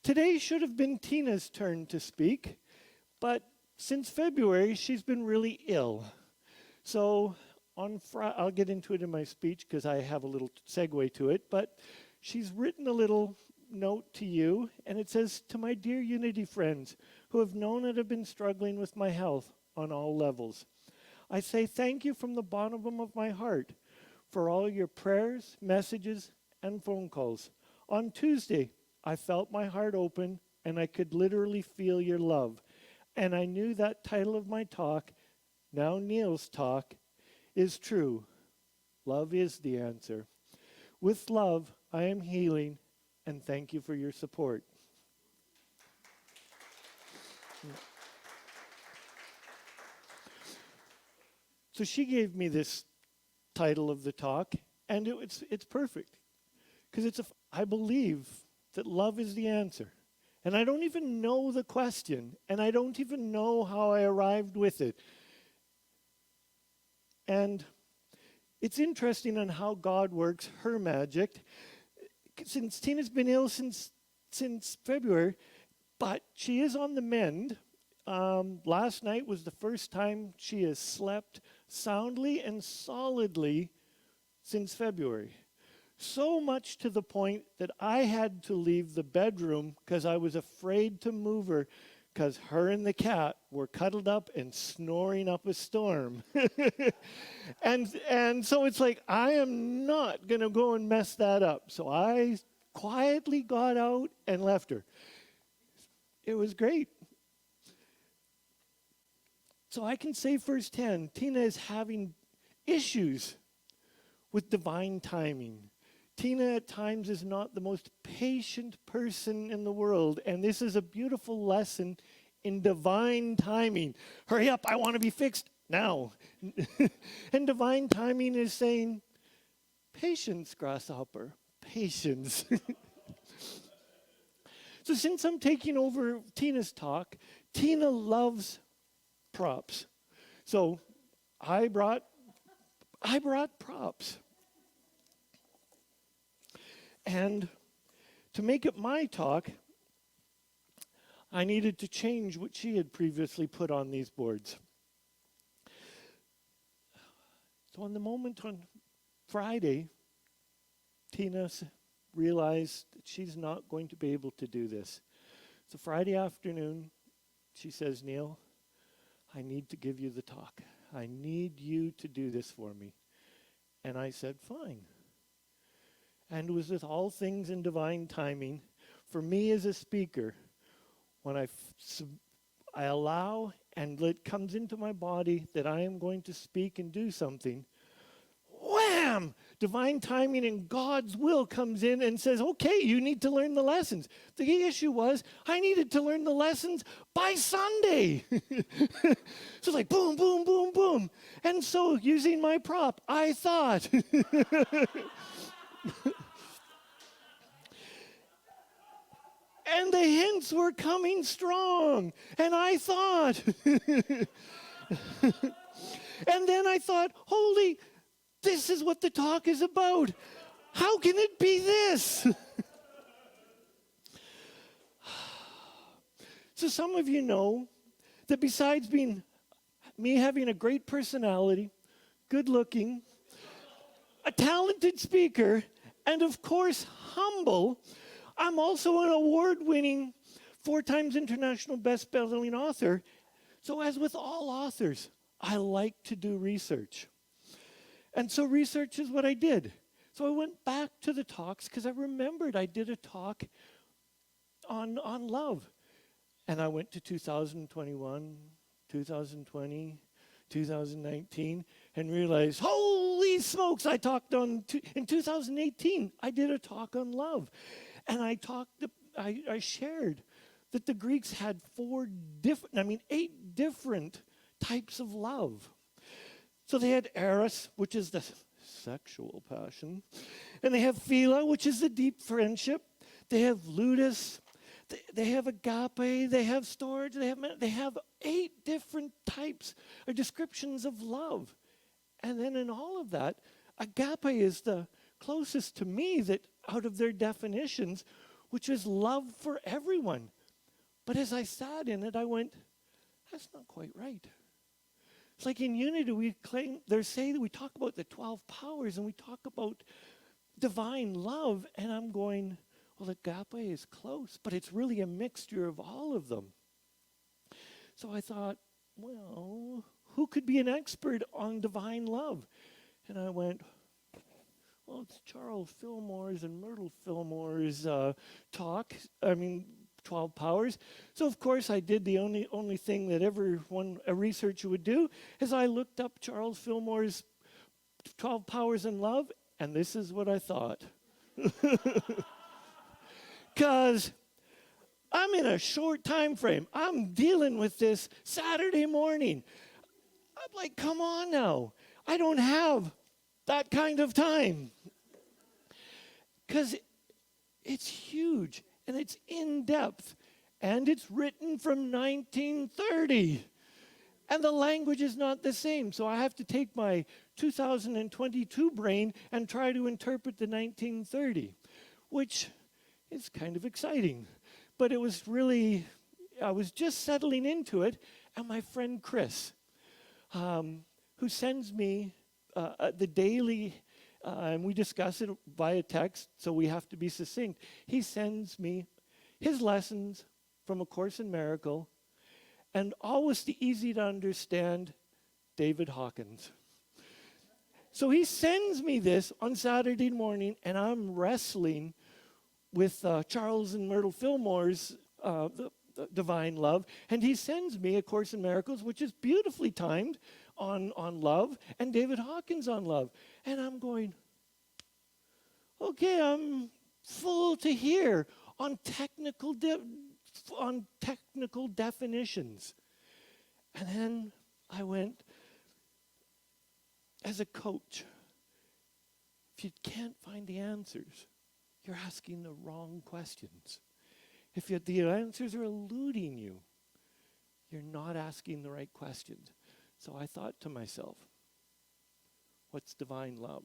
Today should have been Tina's turn to speak, but since February, she's been really ill. So on Friday, I'll get into it in my speech because I have a little segue to it, but she's written a little note to you, and it says, "To my dear Unity friends who have known and have been struggling with my health on all levels, I say thank you from the bottom of my heart for all your prayers, messages, and phone calls. On Tuesday, I felt my heart open, and I could literally feel your love. And I knew that title of my talk, now Neil's talk, is true. Love is the answer. With love, I am healing, and thank you for your support." So she gave me this title of the talk, and it's perfect. Because I believe that love is the answer. And I don't even know the question, and I don't even know how I arrived with it. And it's interesting on how God works her magic. Since Tina's been ill since February, but she is on the mend. Last night was the first time she has slept soundly and solidly since February. So much to the point that I had to leave the bedroom because I was afraid to move her because her and the cat were cuddled up and snoring up a storm. and so it's like, I am not going to go and mess that up. So I quietly got out and left her. It was great. So I can say firsthand, Tina is having issues with divine timing. Tina at times is not the most patient person in the world, and this is a beautiful lesson in divine timing. Hurry up, I want to be fixed now. And divine timing is saying, patience, grasshopper, patience. So since I'm taking over Tina's talk, Tina loves props. So I brought props. And to make it my talk, I needed to change what she had previously put on these boards. So on the moment on Friday, Tina realized that she's not going to be able to do this. So Friday afternoon, she says, "Neil, I need to give you the talk. I need you to do this for me." And I said, "Fine." And it was with all things in divine timing. For me as a speaker, when I allow and it comes into my body that I am going to speak and do something, wham! Divine timing and God's will comes in and says, "Okay, you need to learn the lessons." The issue was, I needed to learn the lessons by Sunday. So it's like boom, boom, boom, boom. And so using my prop, I thought. And the hints were coming strong. And I thought. And then I thought, holy, this is what the talk is about. How can it be this? So some of you know that besides me having a great personality, good looking, a talented speaker, and of course humble, I'm also an award-winning 4 times international best-selling author. So as with all authors, I like to do research. And so research is what I did. So I went back to the talks because I remembered I did a talk on love. And I went to 2021, 2020, 2019, and realized, holy smokes, I talked in 2018, I did a talk on love. And I shared that the Greeks had 8 different types of love. So they had eros, which is the sexual passion. And they have philia, which is the deep friendship. They have ludus. They have agape. They have storge. They have 8 different types or descriptions of love. And then in all of that, agape is the closest to me that out of their definitions, which is love for everyone. But as I sat in it, I went, that's not quite right. It's like in unity, we say that we talk about the 12 powers and we talk about divine love, and I'm going, well, agape is close, but it's really a mixture of all of them. So I thought, well, who could be an expert on divine love? And I went, well, it's Charles Fillmore's and Myrtle Fillmore's talk. 12 powers. So of course I did the only thing that a researcher would do, is I looked up Charles Fillmore's 12 powers in love, and this is what I thought. Because I'm in a short time frame. I'm dealing with this Saturday morning. I'm like, come on now. I don't have that kind of time. Because it's huge, and it's in depth, and it's written from 1930. And the language is not the same. So I have to take my 2022 brain and try to interpret the 1930, which is kind of exciting. But it was really, I was just settling into it, and my friend Chris, who sends me the daily, and we discuss it via text, so we have to be succinct. He sends me his lessons from A Course in Miracle, and always the easy to understand David Hawkins. So he sends me this on Saturday morning, and I'm wrestling with Charles and Myrtle Fillmore's the Divine Love, and he sends me A Course in Miracles, which is beautifully timed on love, and David Hawkins on love. And I'm going, okay, I'm full to here on technical definitions. And then I went, as a coach, if you can't find the answers, you're asking the wrong questions. If the answers are eluding you, you're not asking the right questions. So I thought to myself, what's divine love?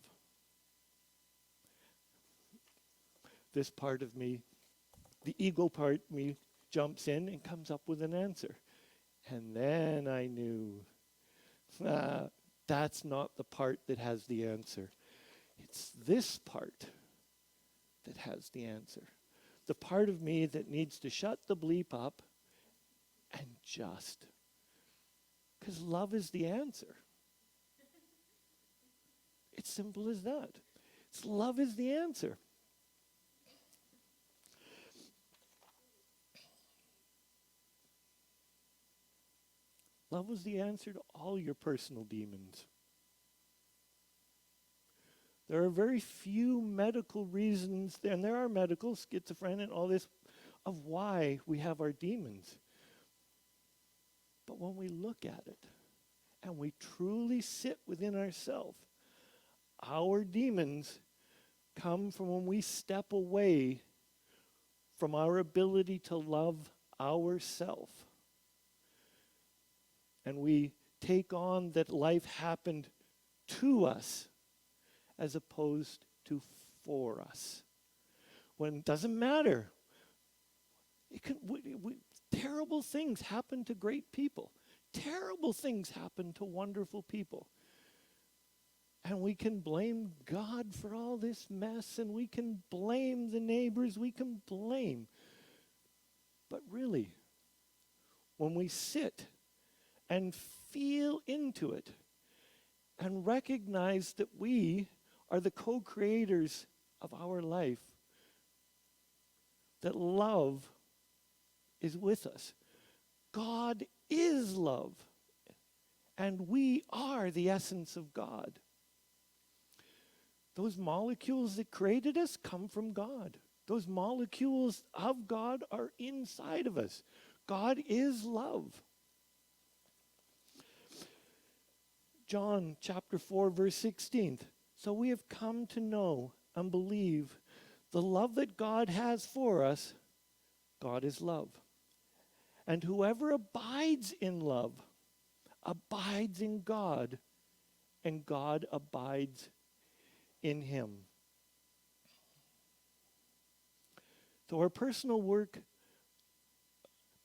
This part of me, the ego part of me, jumps in and comes up with an answer. And then I knew, that's not the part that has the answer. It's this part that has the answer. The part of me that needs to shut the bleep up and just. Because love is the answer. It's simple as that. Love is the answer. Love was the answer to all your personal demons. There are very few medical reasons, and there are medical, schizophrenia and all this, of why we have our demons. But when we look at it, and we truly sit within ourselves, our demons come from when we step away from our ability to love ourself. And we take on that life happened to us as opposed to for us. When it doesn't matter. Terrible things happen to great people. Terrible things happen to wonderful people. And we can blame God for all this mess, and we can blame the neighbors, we can blame. But really, when we sit and feel into it and recognize that we are the co-creators of our life, that love is with us. God is love, and we are the essence of God. Those molecules that created us come from God. Those molecules of God are inside of us. God is love. John chapter 4, verse 16. So we have come to know and believe the love that God has for us. God is love. And whoever abides in love abides in God, and God abides in him. So our personal work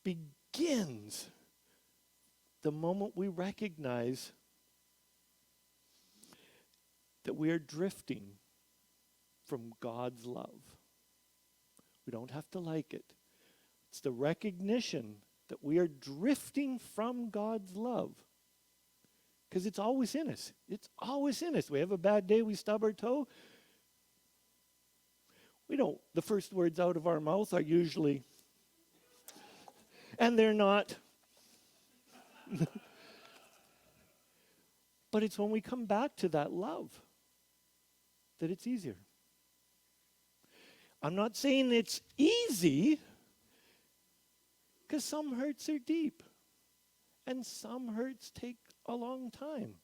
begins the moment we recognize that we are drifting from God's love. We don't have to like it. It's the recognition that we are drifting from God's love. Because it's always in us. It's always in us. We have a bad day, we stub our toe. The first words out of our mouth are usually, and they're not. But it's when we come back to that love that it's easier. I'm not saying it's easy, because some hurts are deep, and some hurts take a long time.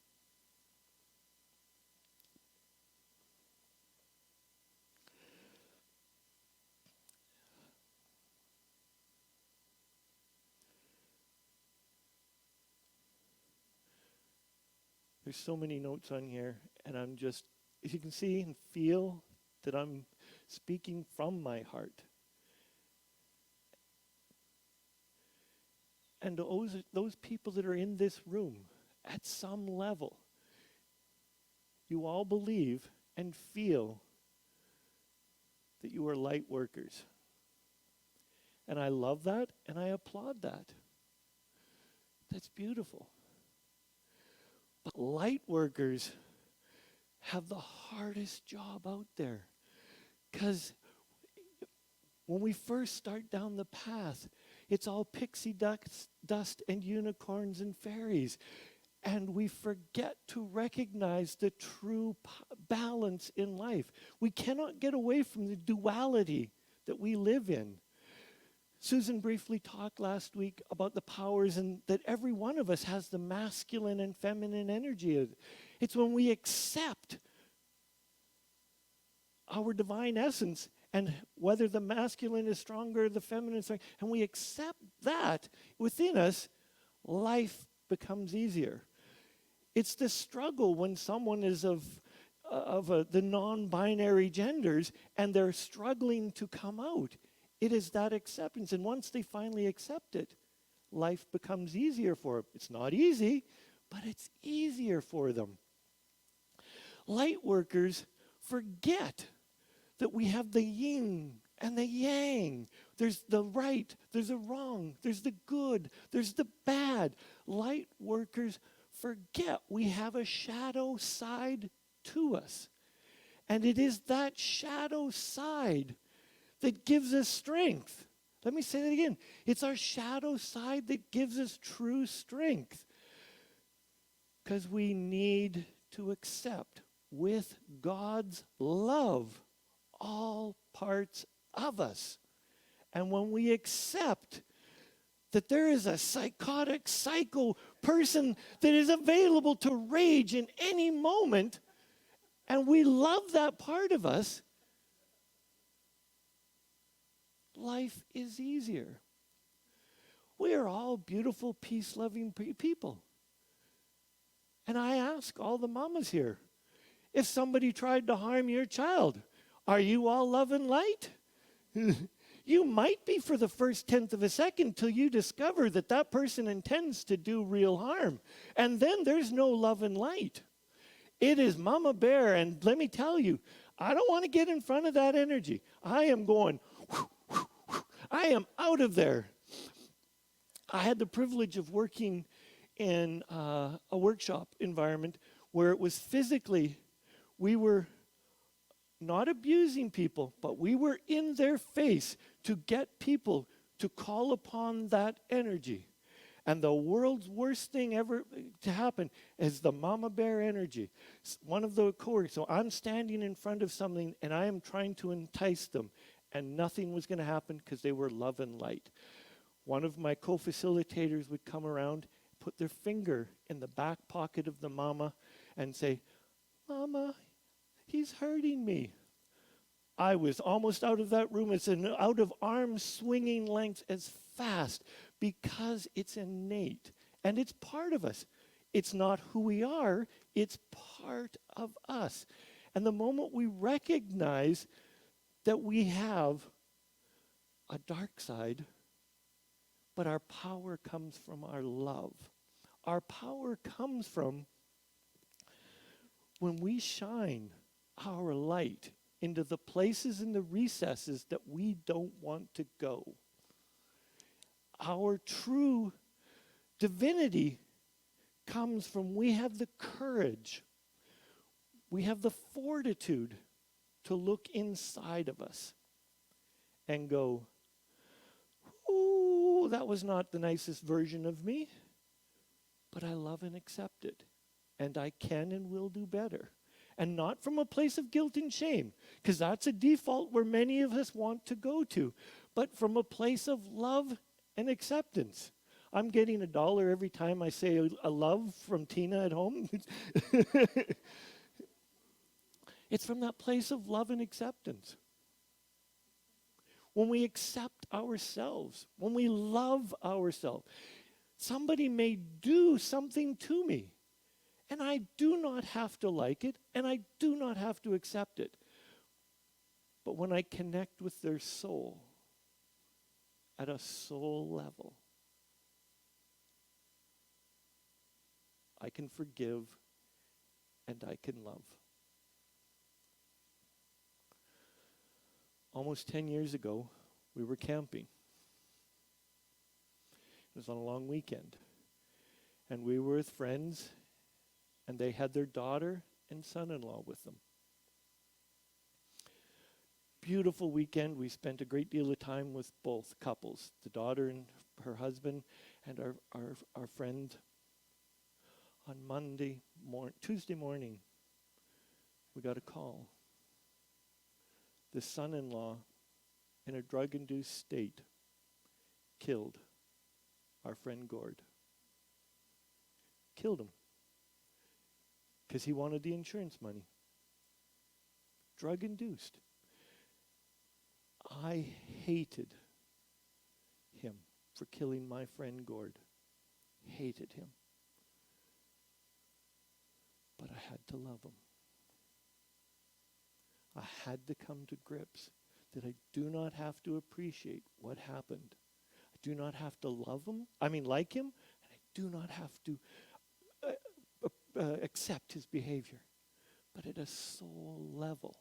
There's so many notes on here, and I'm just, if you can see and feel that I'm speaking from my heart. And those people that are in this room, at some level, you all believe and feel that you are light workers. And I love that, and I applaud that. That's beautiful. But light workers have the hardest job out there. Because when we first start down the path, it's all pixie dust and unicorns and fairies. And we forget to recognize the true balance in life. We cannot get away from the duality that we live in. Susan briefly talked last week about the powers and that every one of us has the masculine and feminine energy. It's when we accept our divine essence and whether the masculine is stronger, the feminine is stronger, and we accept that within us, life becomes easier. It's the struggle when someone is of the non-binary genders and they're struggling to come out. It is that acceptance. And once they finally accept it, life becomes easier for them. It's not easy, but it's easier for them. Light workers forget that we have the yin and the yang. There's the right, there's the wrong, there's the good, there's the bad. Light workers forget we have a shadow side to us. And it is that shadow side that gives us strength. Let me say that again. It's our shadow side that gives us true strength. Because we need to accept with God's love all parts of us. And when we accept that there is a psychotic, psycho person that is available to rage in any moment, and we love that part of us, life is easier. We are all beautiful, peace-loving people. And I ask all the mamas here, if somebody tried to harm your child, are you all love and light? You might be for the first tenth of a second till you discover that that person intends to do real harm. And then there's no love and light. It is Mama Bear, and let me tell you, I don't want to get in front of that energy. I am going, whoo, whoo, whoo. I am out of there. I had the privilege of working in a workshop environment where it was physically, we were not abusing people, but we were in their face to get people to call upon that energy. And the world's worst thing ever to happen is the mama bear energy. One of the coworkers, so I'm standing in front of something and I am trying to entice them, and nothing was going to happen because they were love and light. One of my co-facilitators would come around, put their finger in the back pocket of the mama and say, "Mama, he's hurting me." I was almost out of that room. It's an out of arm swinging length as fast because it's innate and it's part of us. It's not who we are, it's part of us. And the moment we recognize that we have a dark side, but our power comes from our love. Our power comes from when we shine our light into the places and the recesses that we don't want to go. Our true divinity comes from we have the courage, we have the fortitude to look inside of us and go, ooh, that was not the nicest version of me, but I love and accept it, and I can and will do better. And not from a place of guilt and shame, because that's a default where many of us want to go to, but from a place of love and acceptance. I'm getting $1 every time I say a love from Tina at home. It's from that place of love and acceptance. When we accept ourselves, when we love ourselves, somebody may do something to me, and I do not have to like it, and I do not have to accept it. But when I connect with their soul at a soul level, I can forgive and I can love. Almost 10 years ago, we were camping. It was on a long weekend. And we were with friends, and they had their daughter and son-in-law with them. Beautiful weekend. We spent a great deal of time with both couples, the daughter and her husband, and our friend. On Tuesday morning, we got a call. The son-in-law, in a drug-induced state, killed our friend Gord. Killed him because he wanted the insurance money. Drug-induced. I hated him for killing my friend Gord. Hated him. But I had to love him. I had to come to grips that I do not have to appreciate what happened. I do not have to like him, and I do not have to accept his behavior. But at a soul level,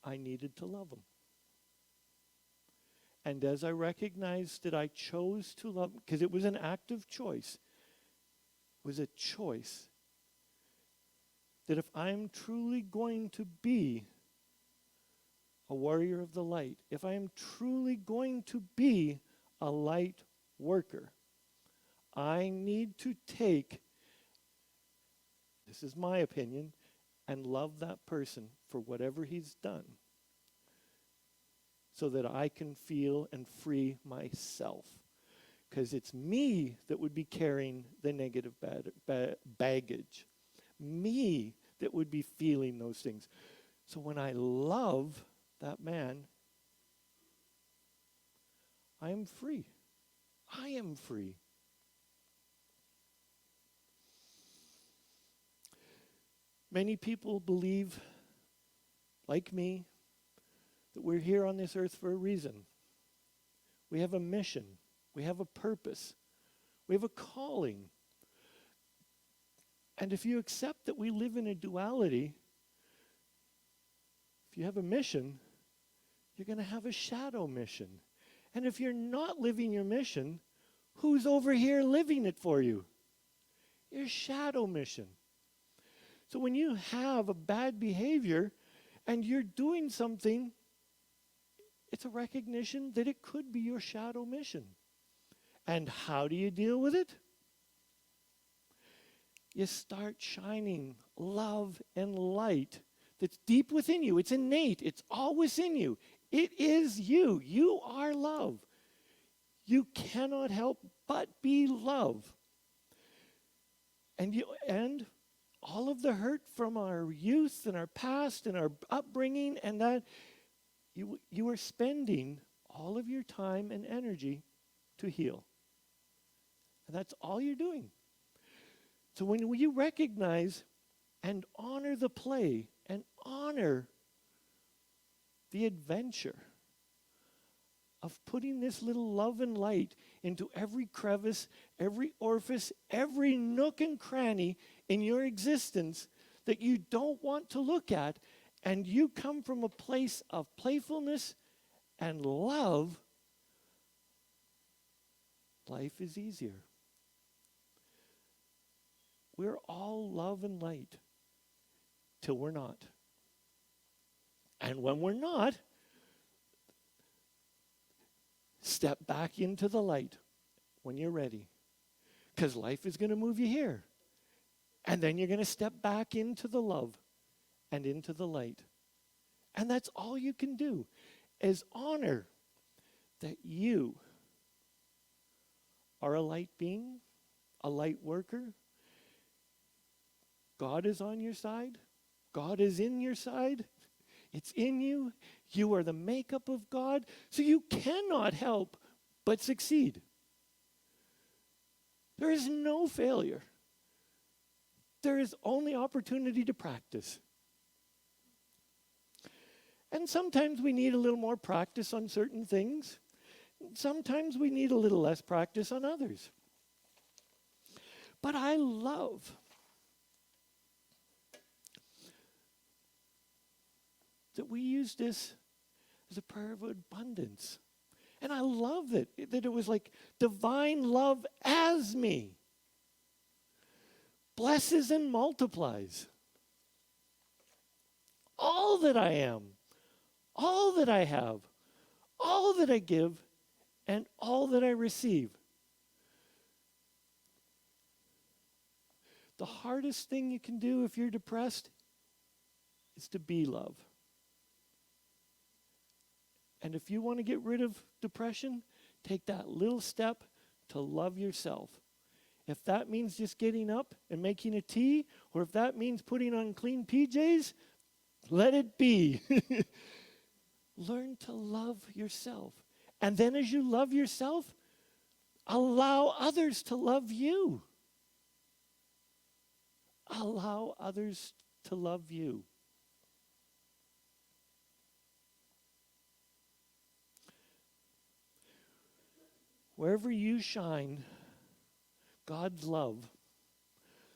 I needed to love him. And as I recognized that I chose to love him, because it was an active choice, it was a choice that if I'm truly going to be a warrior of the light, if I am truly going to be a light worker, I need to take, this is my opinion, and love that person for whatever he's done so that I can feel and free myself. Because it's me that would be carrying the negative baggage. Me that would be feeling those things. So when I love that man, I am free. I am free. Many people believe, like me, that we're here on this earth for a reason. We have a mission. We have a purpose. We have a calling. And if you accept that we live in a duality, if you have a mission, you're going to have a shadow mission. And if you're not living your mission, who's over here living it for you? Your shadow mission. So when you have a bad behavior and you're doing something, it's a recognition that it could be your shadow mission. And how do you deal with it? You start shining love and light that's deep within you. It's innate. It's always in you. It is you. You are love. You cannot help but be love. And all of the hurt from our youth and our past and our upbringing and that, you are spending all of your time and energy to heal. And that's all you're doing. So when you recognize and honor the play and honor the adventure of putting this little love and light into every crevice, every orifice, every nook and cranny in your existence that you don't want to look at, and you come from a place of playfulness and love, life is easier. We're all love and light till we're not. And when we're not, step back into the light when you're ready. Because life is going to move you here. And then you're going to step back into the love and into the light. And that's all you can do, is honor that you are a light being, a light worker. God is on your side. God is in your side. It's in you. You are the makeup of God. So you cannot help but succeed. There is no failure. There is only opportunity to practice. And sometimes we need a little more practice on certain things. Sometimes we need a little less practice on others. But I love that we use this as a prayer of abundance. And I love that it was like divine love as me blesses and multiplies all that I am, all that I have, all that I give, and all that I receive. The hardest thing you can do if you're depressed is to be love. And if you want to get rid of depression, take that little step to love yourself. If that means just getting up and making a tea, or if that means putting on clean PJs, let it be. Learn to love yourself. And then as you love yourself, allow others to love you. Allow others to love you. Wherever you shine God's love,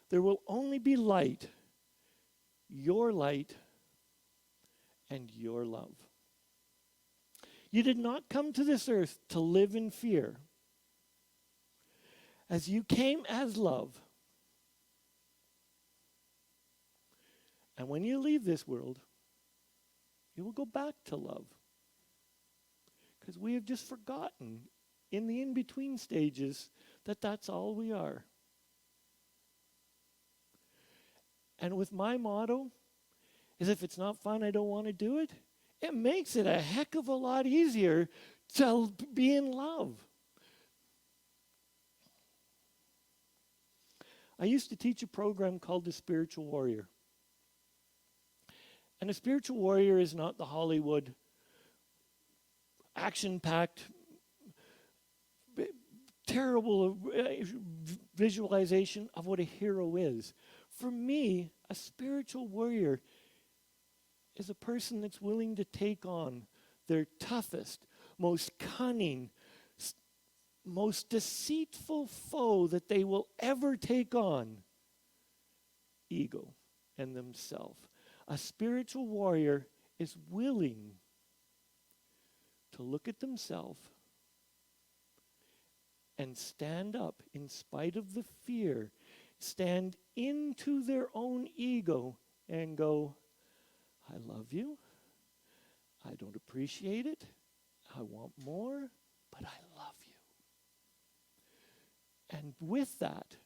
there will only be light, and your love. You did not come to this earth to live in fear. As you came as love. And when you leave this world, you will go back to love. Because we have just forgotten in the in-between stages that that's all we are. And with my motto is, if it's not fun, I don't want to do it, it makes it a heck of a lot easier to be in love. I used to teach a program called The Spiritual Warrior. And a spiritual warrior is not the Hollywood action-packed, terrible visualization of what a hero is. For me, a spiritual warrior is a person that's willing to take on their toughest, most cunning, most deceitful foe that they will ever take on, ego and themselves. A spiritual warrior is willing to look at themselves and stand up in spite of the fear, stand into their own ego and go, I love you, I don't appreciate it, I want more, but I love you. And with that,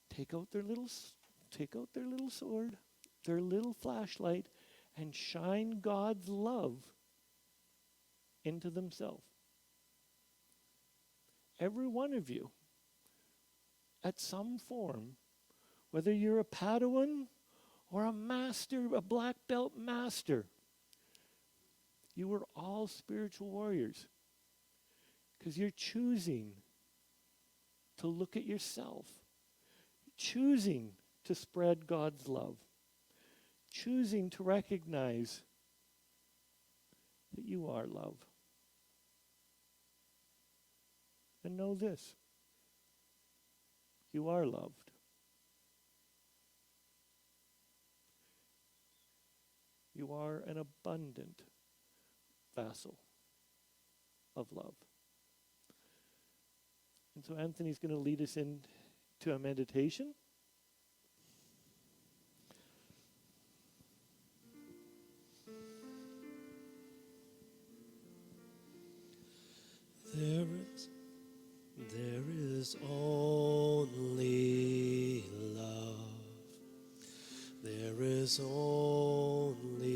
take out their little sword, their little flashlight, and shine God's love into themselves. Every one of you, at some form, whether you're a Padawan or a master, a black belt master, you are all spiritual warriors. Because you're choosing to look at yourself, choosing to spread God's love, choosing to recognize that you are love. And know this, you are loved. You are an abundant vessel of love. And so Anthony's going to lead us into a meditation. There is only love. There is only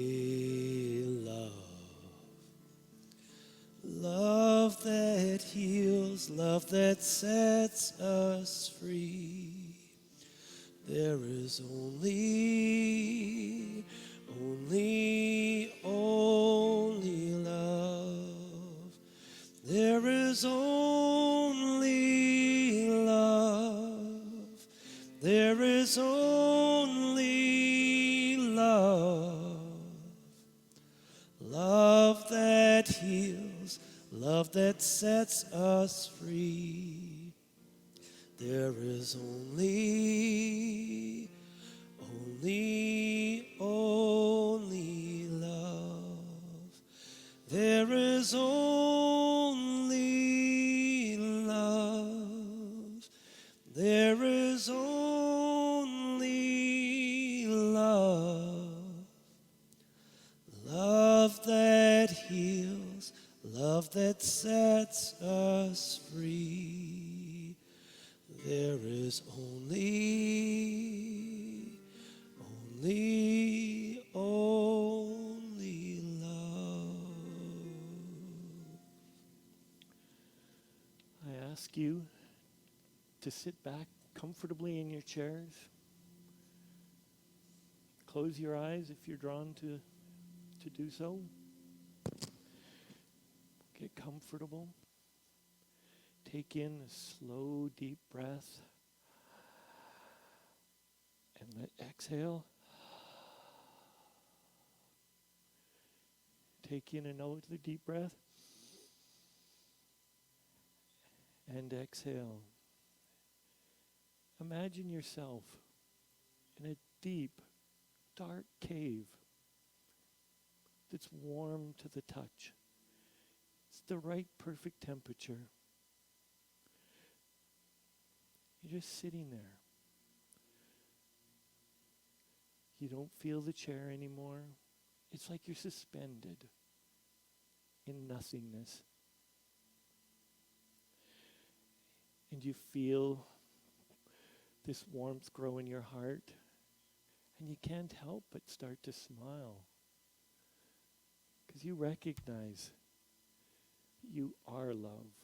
love. Love that heals, love that sets us free. There is only love. There is only love. There is only love. Love that heals, love that sets us free. There is only love. There is only love. There is only love. Love that heals, love that sets us free. There is only love. I ask you to sit back comfortably in your chairs. Close your eyes if you're drawn to do so. Get comfortable. Take in a slow, deep breath. And let exhale. Take in another deep breath. And exhale. Imagine yourself in a deep, dark cave that's warm to the touch. It's the right, perfect temperature. You're just sitting there. You don't feel the chair anymore. It's like you're suspended in nothingness. And you feel this warmth grow in your heart, and you can't help but start to smile because you recognize you are love.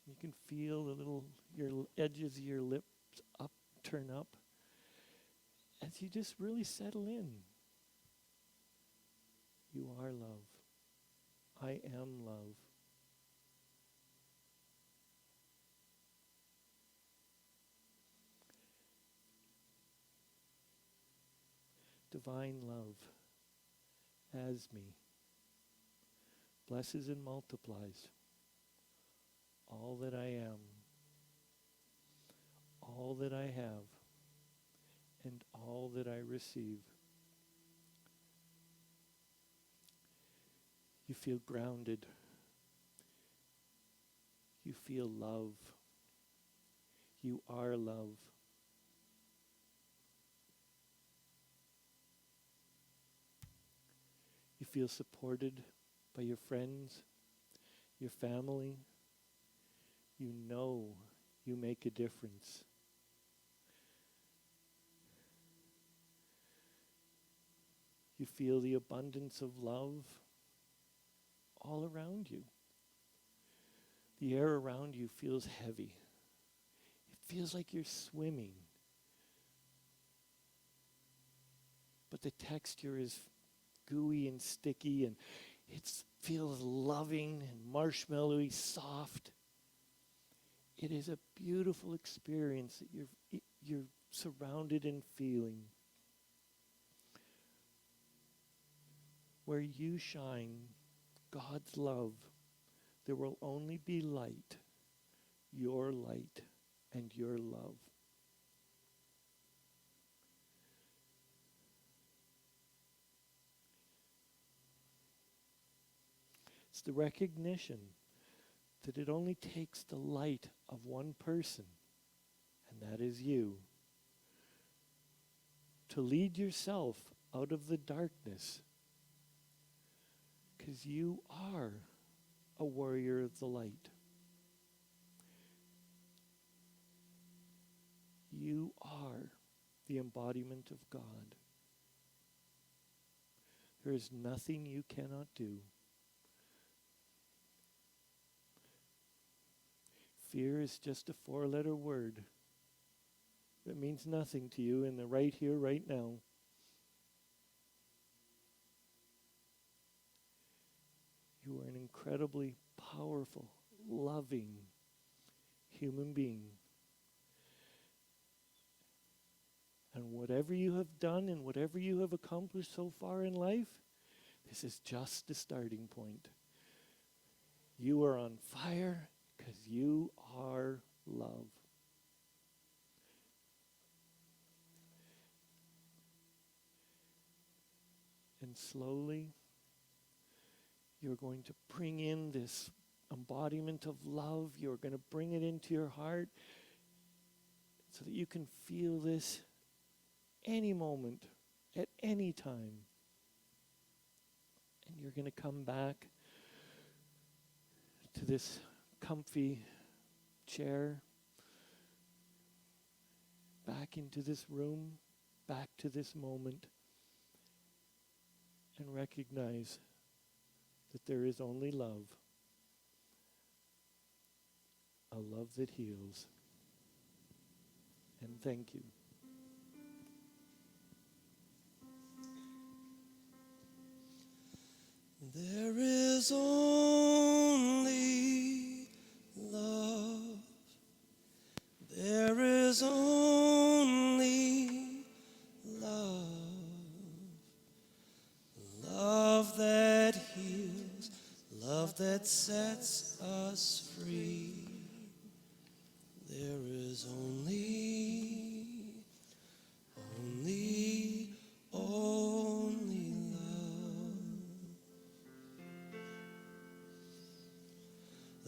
You can feel your edges of your lips turn up as you just really settle in. You are love. I am love. Divine love as me blesses and multiplies all that I am, all that I have, and all that I receive. You feel grounded. You feel love. You are love. You feel supported by your friends, your family. You know you make a difference. You feel the abundance of love all around you. The air around you feels heavy. It feels like you're swimming. But the texture is gooey and sticky, and it feels loving and marshmallowy soft. It is a beautiful experience that you're surrounded and feeling. Where you shine God's love, there will only be light, your light and your love. It's the recognition that it only takes the light of one person, and that is you, to lead yourself out of the darkness, because you are a warrior of the light. You are the embodiment of God. There is nothing you cannot do. Fear is just a four-letter word that means nothing to you in the right here, right now. You are an incredibly powerful, loving human being. And whatever you have done and whatever you have accomplished so far in life, this is just the starting point. You are on fire because you are love. And slowly, you're going to bring in this embodiment of love. You're going to bring it into your heart so that you can feel this any moment, at any time. And you're going to come back to this comfy chair, back into this room, back to this moment, and recognize that there is only love, a love that heals. And thank you. There is only love. There is only love. Love that heals, love that sets us free. There is only love.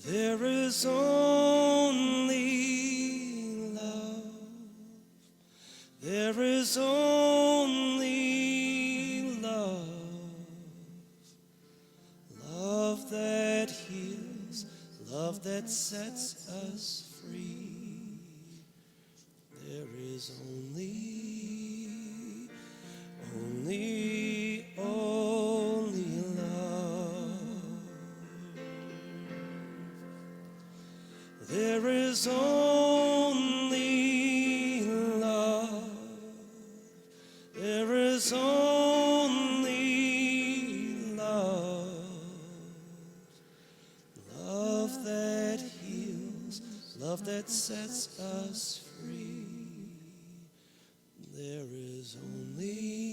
There is only love. There is only love. Love that heals, love that sets us free. There is only love. There is only love. There is only love. Love that heals, love that sets us free. There is only